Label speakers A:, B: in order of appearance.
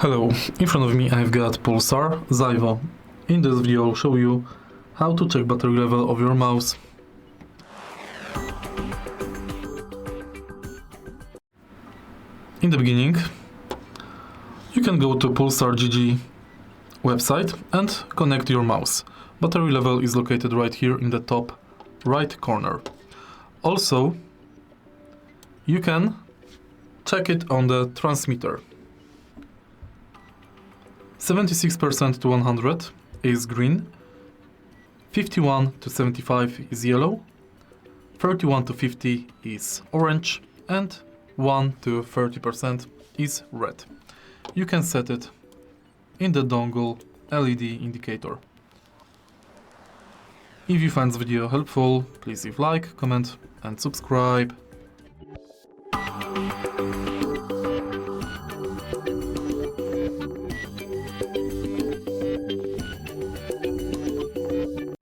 A: Hello, in front of me I've got Pulsar ZywOo. In this video I'll show you how to check battery level of your mouse. In the beginning, you can go to PulsarGG website and connect your mouse. Battery level is located right here in the top right corner. Also, you can check it on the transmitter. 76% to 100 is green, 51 to 75 is yellow, 31 to 50 is orange, and 1 to 30% is red. You can set it in the dongle LED indicator. If you find this video helpful, please leave like, comment and subscribe.